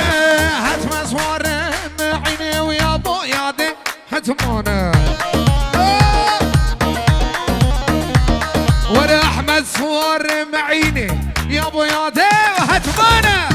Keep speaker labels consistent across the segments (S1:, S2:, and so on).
S1: هتم صوارم عيني ويا بويادي هتمونه ورا احمد صوارم عيني يا بويادي هتمونه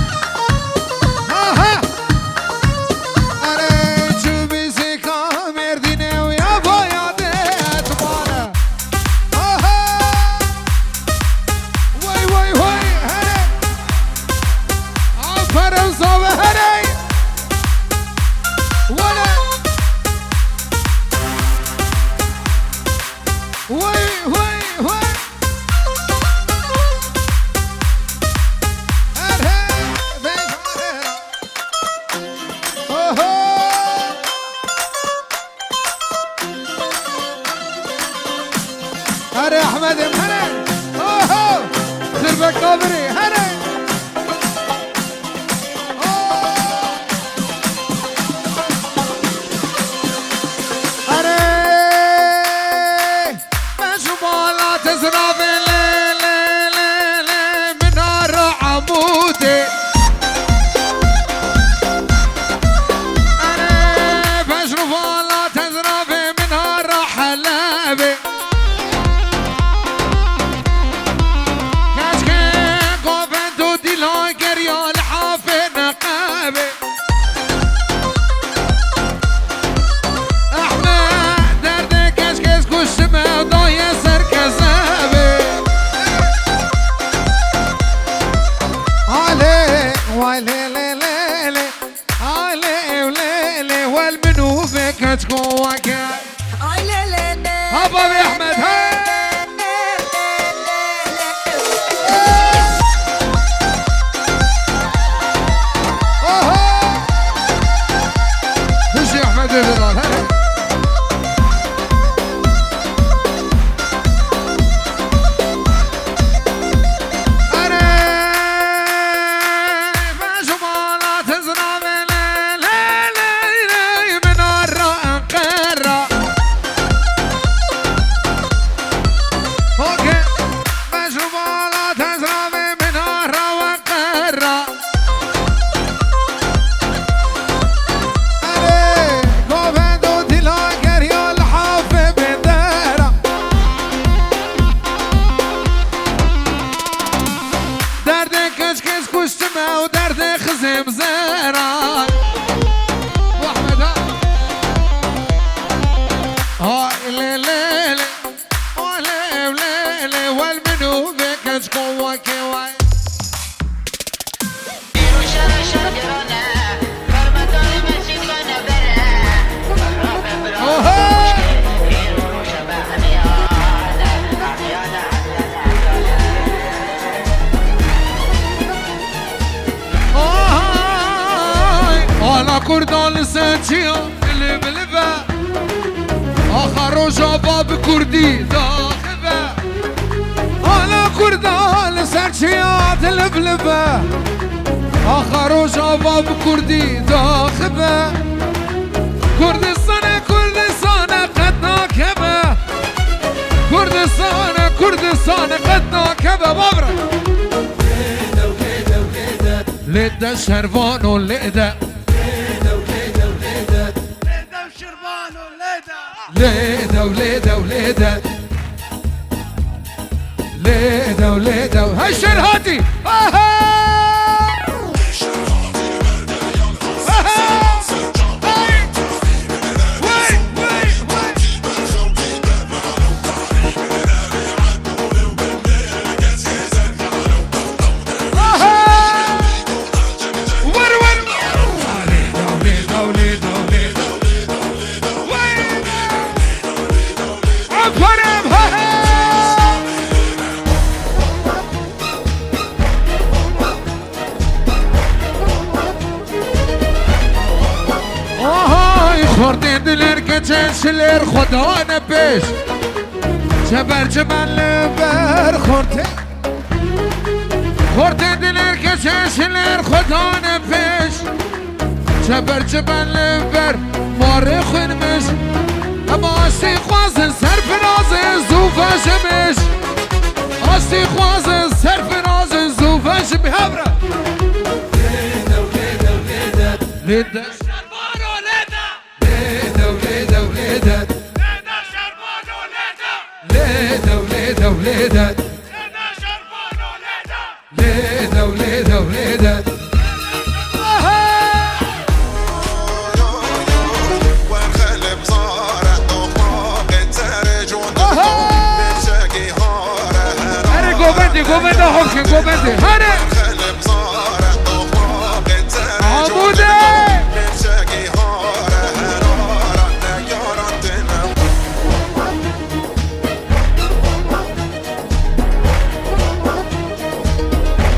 S1: هري احمد هري اوه سربك كوبري هري هري مشمالة تزرع من نار عمودي هري مشمالة تزرع من نار حلبي هبا يا احمد ايش يا احمد كردان سنتيا اللي بلبا آخر شباب كردي داخبا أنا كردان سنتيا اللي بلبا آخر شباب كردي داخبا كردستان قد ناكبا كردستان قد ناكبا بابرا ليدا شرفان وليدا ليدا وليدا وليدا ليدا وليدا هاي شرهاتي خورتين دلر كتن شلر خدانا بيش جبر جمال بر خورتين دلر كتن شلر خدانا بيش جبر جمال بر ماري خنمش اما اشتی خوازن سر فرازن زوفشمش اشتی خوازن سر فرازن زوفشم هبرا ليدا
S2: شربان وليدا
S1: ليدا وليدا وليدا
S2: ليدا شربان وليدا
S1: ليدا وليدا وليدا
S2: ليدا شربان وليدا
S1: ليدا وليدا وليدا قومنده حكي قومنده هلا عموده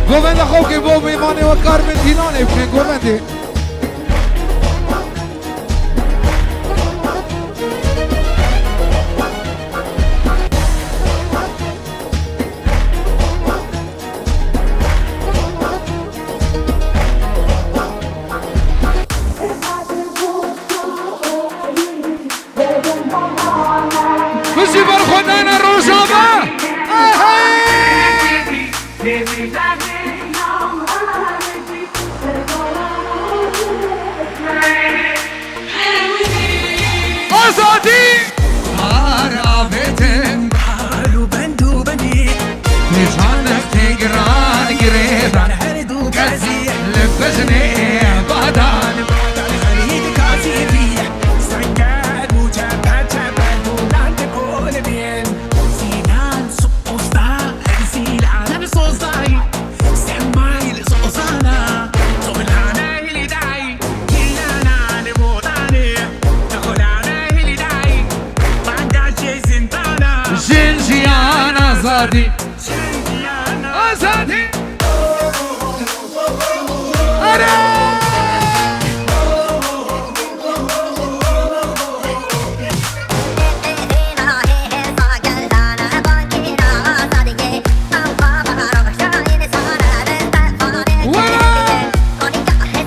S1: قومنده خوكي بوب ايماني وكارمن ديناني يمكن قومنده مشي برخونانا الرجابة أزادي عرفتم
S3: قالوا بندو بني
S1: نشانك تقران قريبا
S3: كازي
S1: لبسني بعدان
S3: خليك كازي ريح سكان وجبان جبان ولان تقول بين سينان سقوستا انسيل عالم صوصاي سمايل صوصانا صغلانا اللي داي كلانا نموتاني تقولانا اللي داي بعد شي زنتانا
S1: جنجيانا زادي أزادي أنا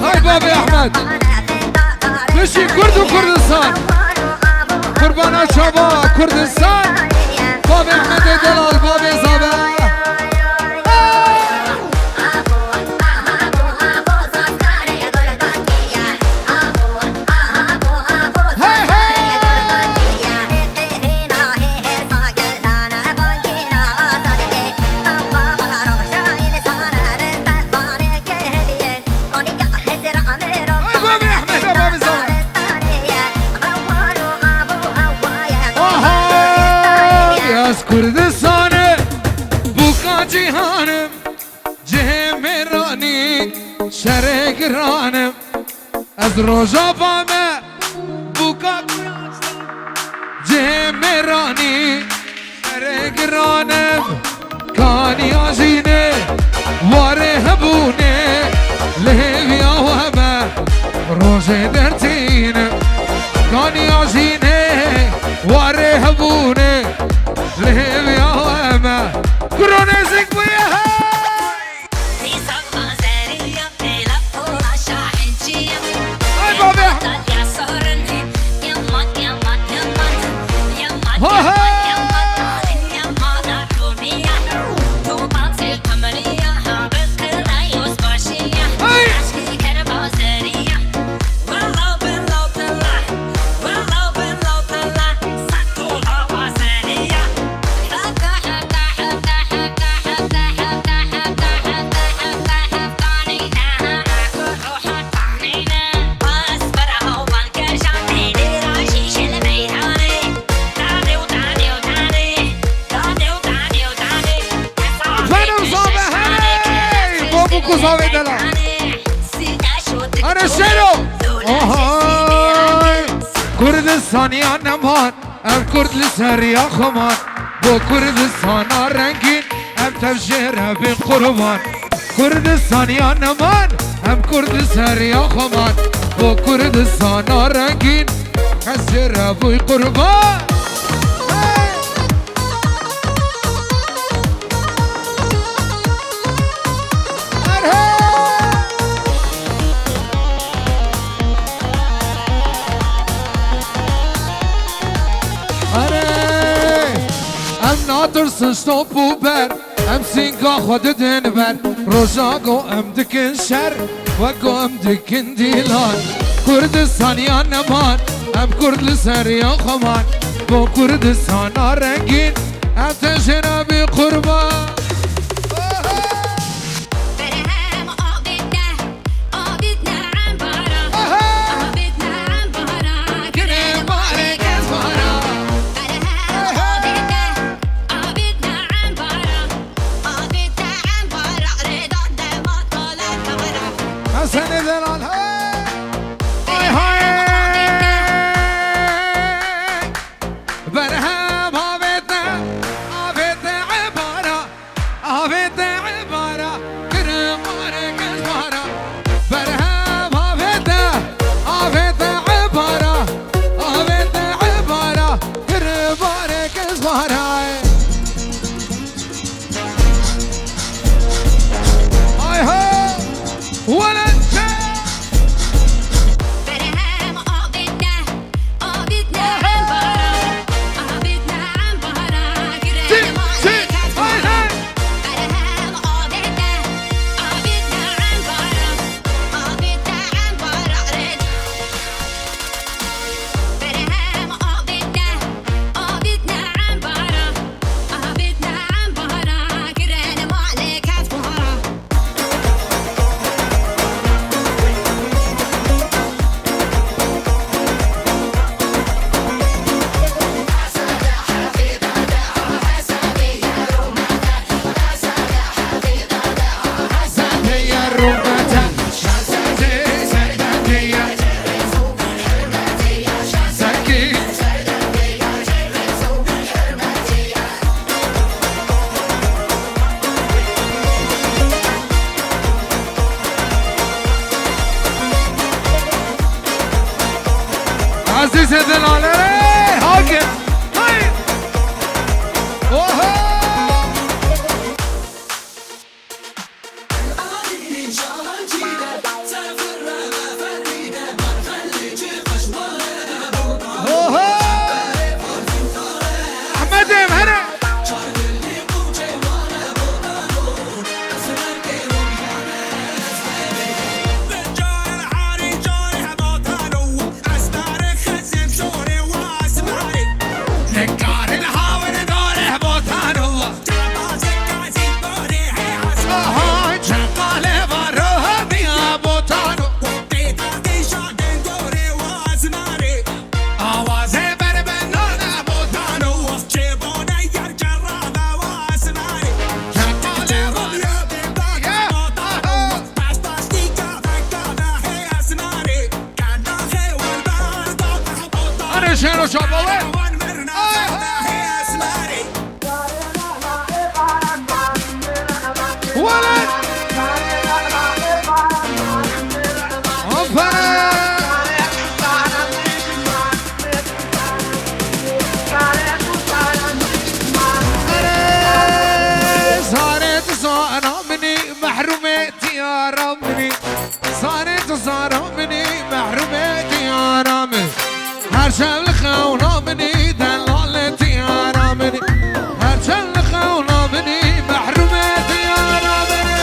S1: هاي بابي أحمد مشي كرد وكردستان قربان شباب كردستان بابي أحمد دلال بابي زابا كردستان بوكا جهانم جهمراني شرق رانم از روجابا ما بوكا جهمراني شرق رانم كاني عزيني واره هبوني لهويا وما روجي درتين كاني عزيني واره هبوني لهب يا وما كرونيزك وياها
S4: في صفقة زارية تلفوا عشاحنجية
S1: هاي بابي أحمد
S4: يا صهرني يمت يمت يمت يمت
S1: هاها
S4: يمت الرومية توبات القمرية هابط قرايوس باشية عشقي كربا زارية والله بالله طلع والله بالله طلع سطو الهوا زارية
S1: صافي دلع أنا شنو كردستان يا نمان أم كرد لسر يا خمان بو كردستان رنگين أم تفجير بين قربان كردستان يا نمان أم كرد لسر يا خمان بو كردستان رنگين تفجير بين قربان ناتر سنشتوب و بر ام سینگا خود دن بر روزاقو امدكن شر وقو امدكن ديلان كردستان يا نمان ام كرد لسر يا خمان بو كردستان رنگين ام تجرى بقربان
S4: برهم آبدنا آبدنا عنبارا آبدنا عنبارا كرم بارك اسبارا برهم آبدنا آبدنا عنبارا آبدنا عنبارا رضا دما طالع كبرا
S1: حسن دلال هاي هاي برهم آبدنا آبدنا عبارة آبدنا عبارة كرم بارك اسبارا برهم آبدنا آبدنا عبارة آبدنا عبارة كرم بارك اسبارا هاي هاي ولد
S4: برهم آبدنا آبدنا عنبارا آبدنا عنبارا كرم بارك اسبارا برهم آبدنا آبدنا عنبارا آبدنا عنبارا رضا برهم آبدنا آبدنا عنبارا آبدنا عنبارا كرم بارك اسبارا
S1: هي الرمة زكي عزيز دلال هاكم هاي اوه احمد مهنا
S3: جار العاري جاري هبطانو أسنار خزم شوري واسماري
S1: نكار الهاور داره بوتانو
S3: جبازك عزيز بوري هي عسماري
S1: هاي شغال بروها بيا بوتانو
S3: ديتاقي شادن دوري واسماري
S1: آوازه بر بنانا بوتانو
S3: جيبوني يرجرابة واسماري
S1: شغال بروها
S3: يا بطانو باش باش ديكا فكانا هي اسماري كان داخل والبار ضاقح بطانو
S1: انا شنو شابوه
S3: ونمرنا هي اسماري
S1: ولد هوبا صارت صارة مني محرومتي يا ربني صارت صارة مني محرومتي يا ربني هرشم الخونة مني دلالتي يا ربني هرشم الخونة مني محرومتي يا ربني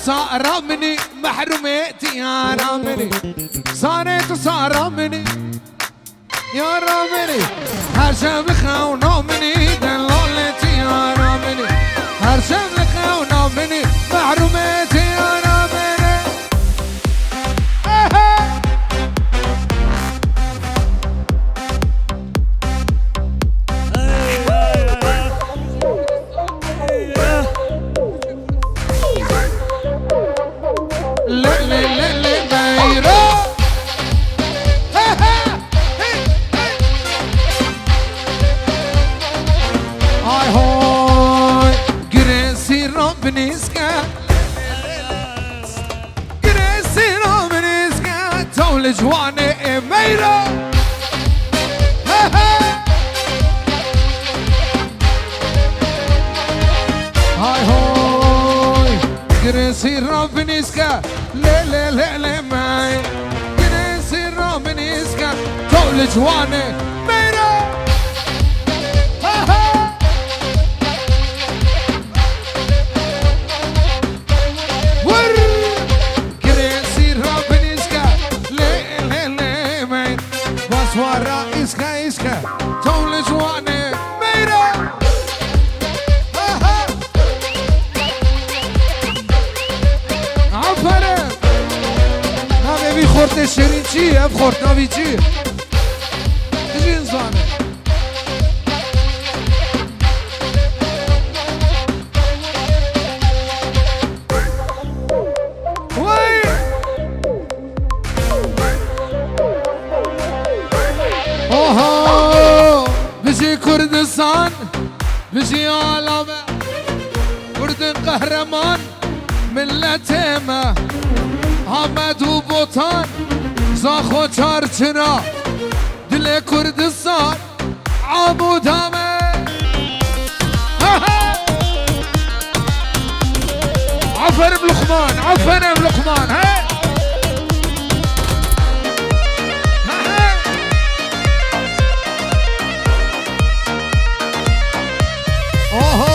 S1: صار مني محرومتي يا رامني صارت صار مني يا رامني هرشم الخونة مني دلالتي يا رامني هرشم الخونة مني محرومتي يا رامني الجواني ميرا هاي هوي جريسي رابنيسكا لي لي لي لي ماي جريسي رابنيسكا طول جواني ميرا ور جريسي رابنيسكا لي لي لي ماي واسوارا إسكا إسكا طول جواني ميرا عفره ناوی خورد شیرین چی؟ اف خورد ناوی چی؟ چی انسانه؟ وای اوه بجی کردستان بجی عالمه کرد قهرمان ملتمه حمد و بوتان زاخو چارچنا دل کردستان عمودامه عفر بلقمان عفر بلقمان ها اوه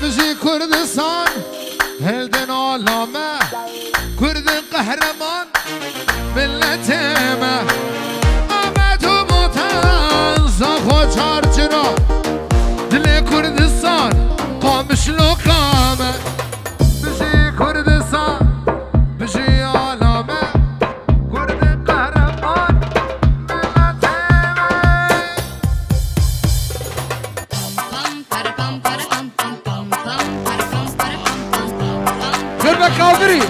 S1: بجي كردستان هلدن علامه كرد قهرمان ملتمه آمد و موتن زاخو چارچنا دل کردستان قامش لقامه بجي كردستان بجي علامه كرد قهرمان ملتمه غير كافري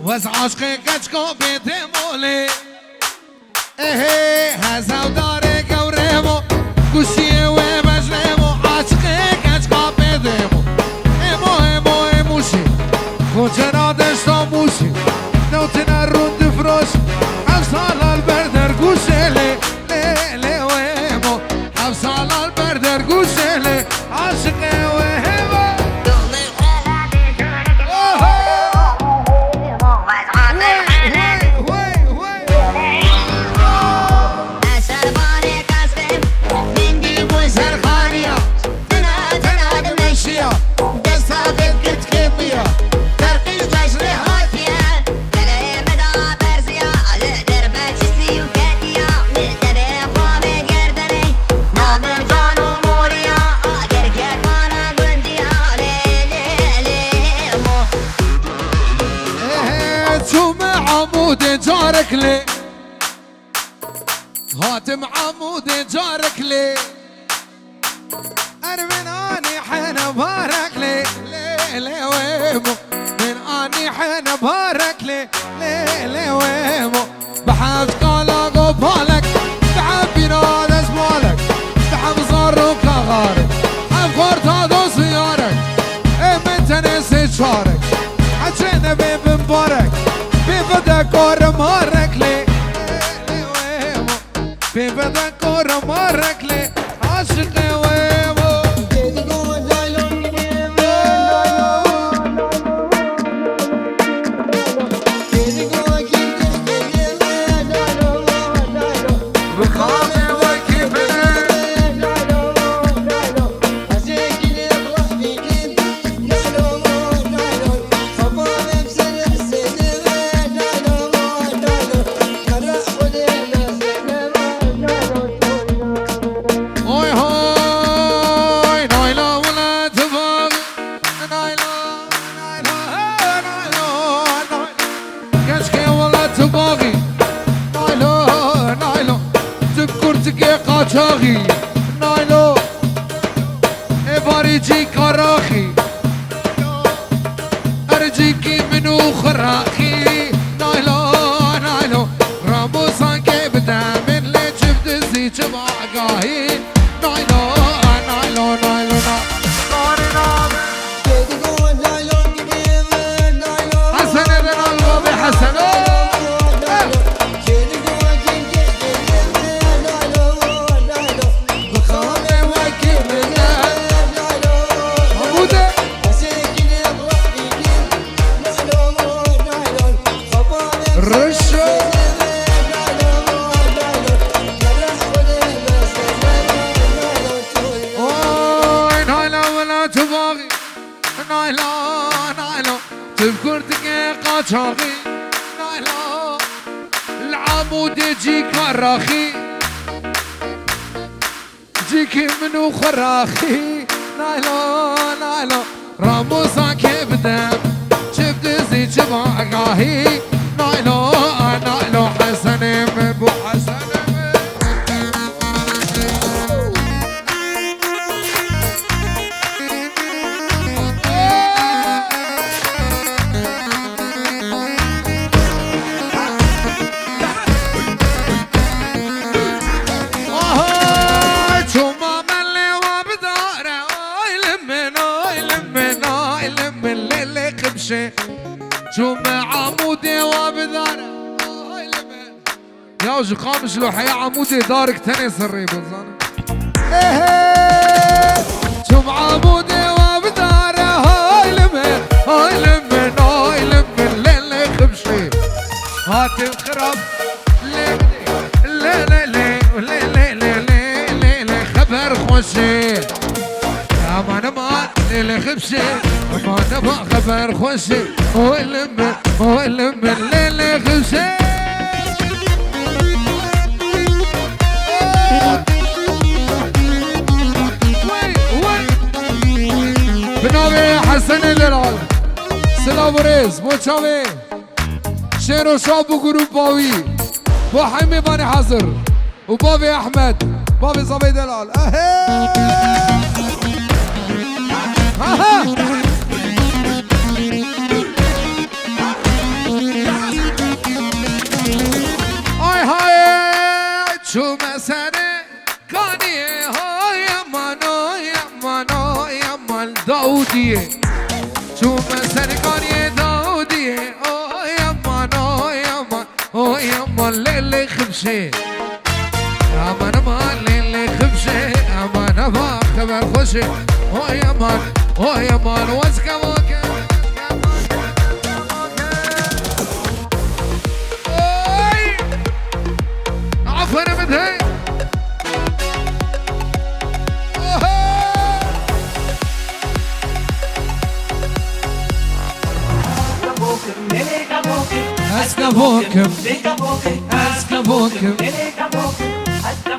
S1: وز عشق کچکو بیده مولی هزاو داره گوره مو گوشیه و مجرمو عاشقه کچکا بدمو امو موشی کجا دشتا موشی نوتنا روند فروش افسال البردر گوشه لی و امو افسال البردر گوشه لی عاشقه و امو جارك لي هاتم عمود جارك لي انا من اني حين بارك لي لي ويمو من اني حين بارك لي لي ويمو بحب قالك وبالك بحب بناد اسمالك بحب صاروك غارك بحب خورتاد وسيارك من تنسي شارك عجينا بمبارك بيفدا كور مارك لي بيفدا كور مارك لي عاشق ويمو قاچاقی نایلو اباریجی کاراخی ارجیکی منو خراخی نایلو راموسان که بدمن لجب دزی چه باقاهی نایلو حسن بن البابی حسن قاچاقی نایلو العمود جی کاراخی جی کی منو خراخی نایلو راموسا که بدم چه بدزی چه باقاهی نایلو حسن بو حسن شو عمودي وبداره يا وجه قامش لو حيا عمودي دارك تاني سري بزانا شو عمودي وبداره هاي لمن ليلة خبشي هاتي الخراب ليلة خبر خوشي امان ليلة خبشي امان ما خبر خوشي ولم ليلة خبشي بنابي حسن الهلال سلابريز موچاوي شيرو شاب وجروب باوي بو حمي باني حاضر وبابي احمد بابي زبيد الهلال هاي شو مسألة كاني امان لیلی خبشه امان امان لیلی خبشه امان امان خبر خوشه اوی امان وزکا واکه اوی عفوا مدهي اسكابوكم اسكابوكم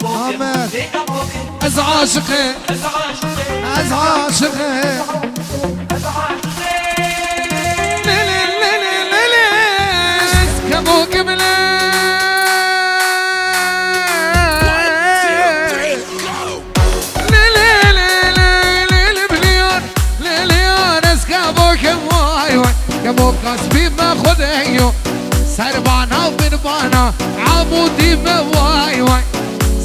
S1: آمين از عاشقي از عاشقي ليلي ليلي ليلي اسكابوكم كمو قصبي ما خديو سربانا وبنبانا عمودي ما واي واي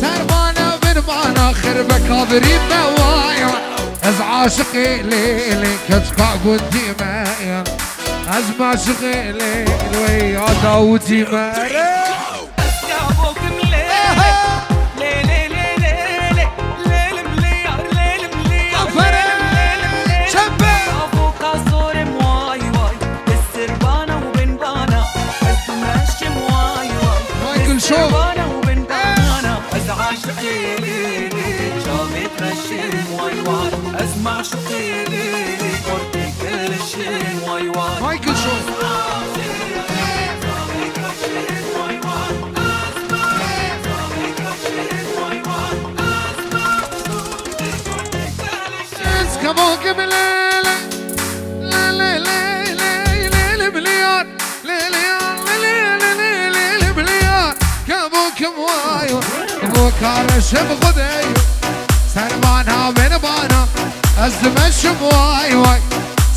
S1: سربانا وبنبانا خرب كابري ما واي واي از عاشقي ليلي كتقع قدي مايا از معشقي ليلي ويا داودي مايا
S3: اسمع شقيلي قلت كل شيء واي واي
S1: مايكل شو اسكابوكم ليلي ليلي ليلي ليلي مليار ليلي مليار كابوكم واي كابوك على شب خديو سربانا وبنبانا ازمشم واي واي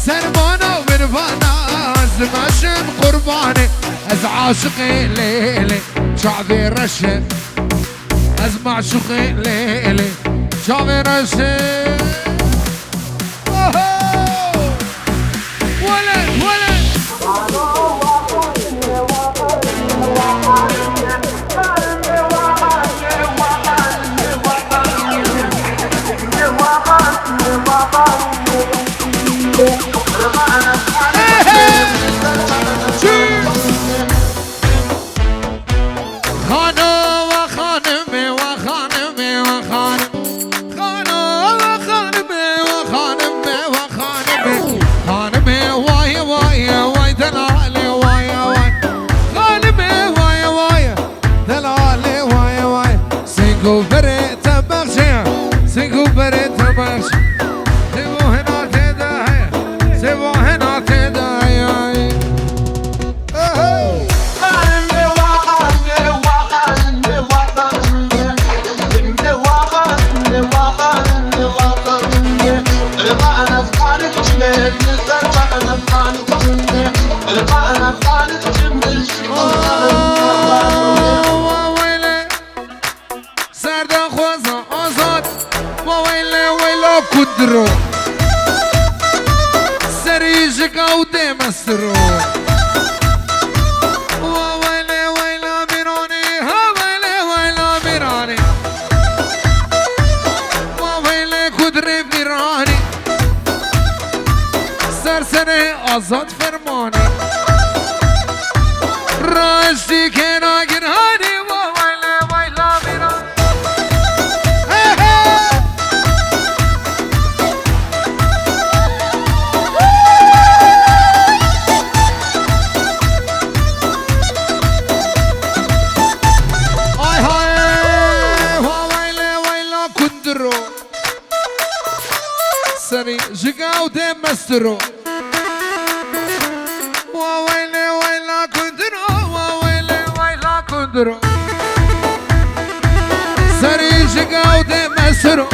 S1: سربانا وبنبانا ازمشم قرباني از عاشقي ليلي شعبي رشة از معشوقي ليلي شعبي رشة ولد ولد كدرو سريجك او دمسرو وويلي ويلا بيروني ها ويلي ويلا بيراني وويلي كدري بيراني سرسني ازاد فرماني راشدي كنا جرهاني وويلي ويلا بيراني جيكاو دمسترو وويلي ويلا كندرو وويلي ويلا كندرو سري جيكاو دمسترو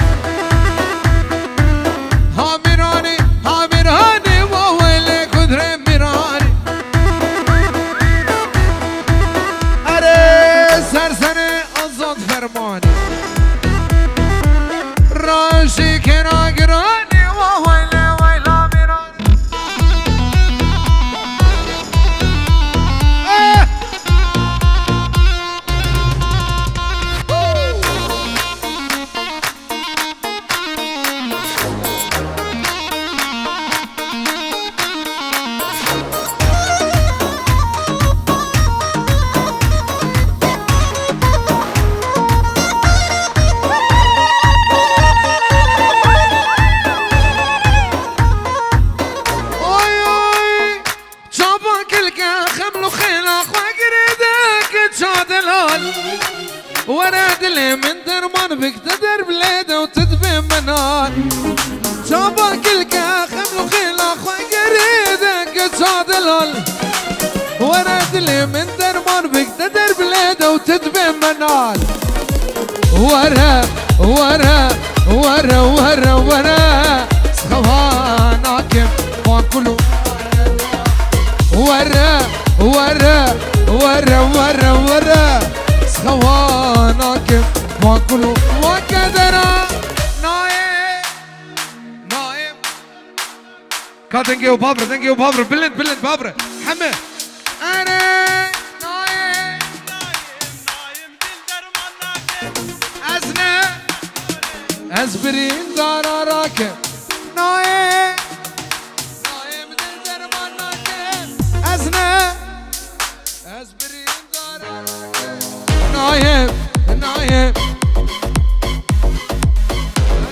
S1: هاميراني هاميراني وويلي كندري ميراني اري سرسني ازاد فرماني راشي كنا قراني ورد لي من درمان بك تدر بليده وتدفي منار شابك الكاخم وخيلا خوي قريدك تصادلول ورد لي من درمان بك تدر بليده وتدفي منار ورا ورا ورا ورا ورا سخواناكم وكلوا ورا ورا ورا ورا ورا سخواناكم وكلوا وكدرا نايم نايم Thank you Barbara بلند Barbara حمد أنا نايم
S2: نايم دل درمان
S1: أزنا أزبرين دارا راكب نايم نايم دل درمان راكب أزنا أزبرين دارا راكب نايم نايم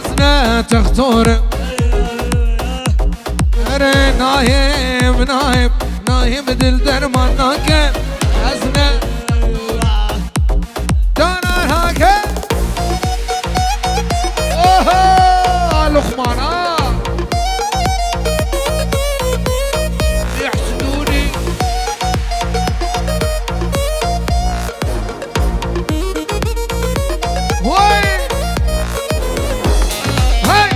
S1: أزنا تختار أري نايم نايم نايم دل درمان راكب أزنا دارا راكب لقمانا يحسدوني وي هاي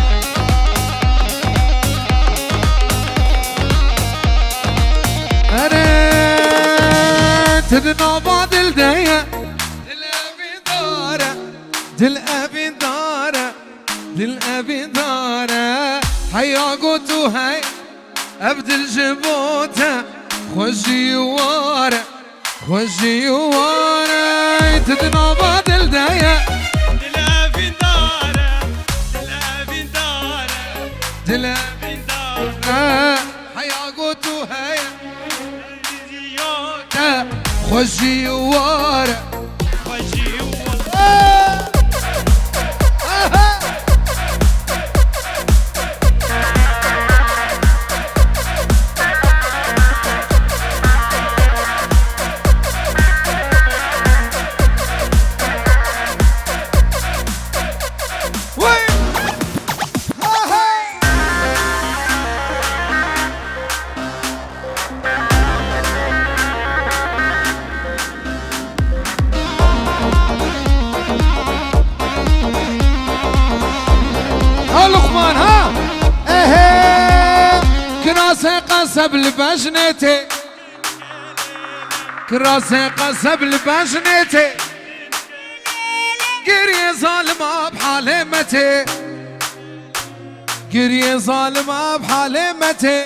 S1: أنا تدنا بعد الدنيا دل أبي دارة دل أبي دارة دل أبي دارة هيا قوتو هاي أبدل جبوته خوشي وارا خوشي وارا تدنا بعد الدايا
S2: دل داره دل داره
S1: دل
S2: دل داره
S1: هيا قوتو هاي
S2: زيوت
S1: خوشي وارا
S2: خوشي
S1: لقمان ها ايه كراسي قصب لبجنتي كراسي قصب لبجنتي قري ظالمة بحالمتي قري ظالمة بحالمتي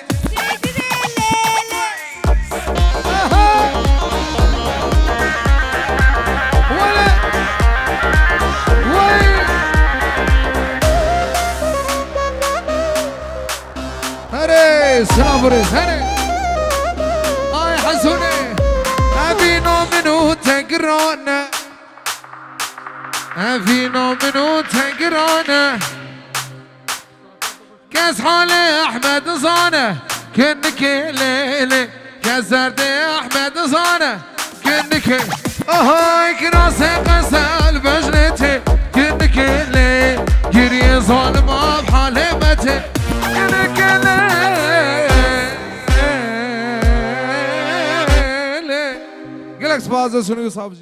S1: ولا وي هري سلابريز هري اي حسوني ابينو منو تقرانا ابينو منو تقرانا كاس حالي احمد زانه كنك ليلي كسرت احمد زانه كنك هاي كراسي قسال بجنتي كنك ليلي قري ظالمه بحالمتي كنك ليلي قلك سبازه شنو يصاب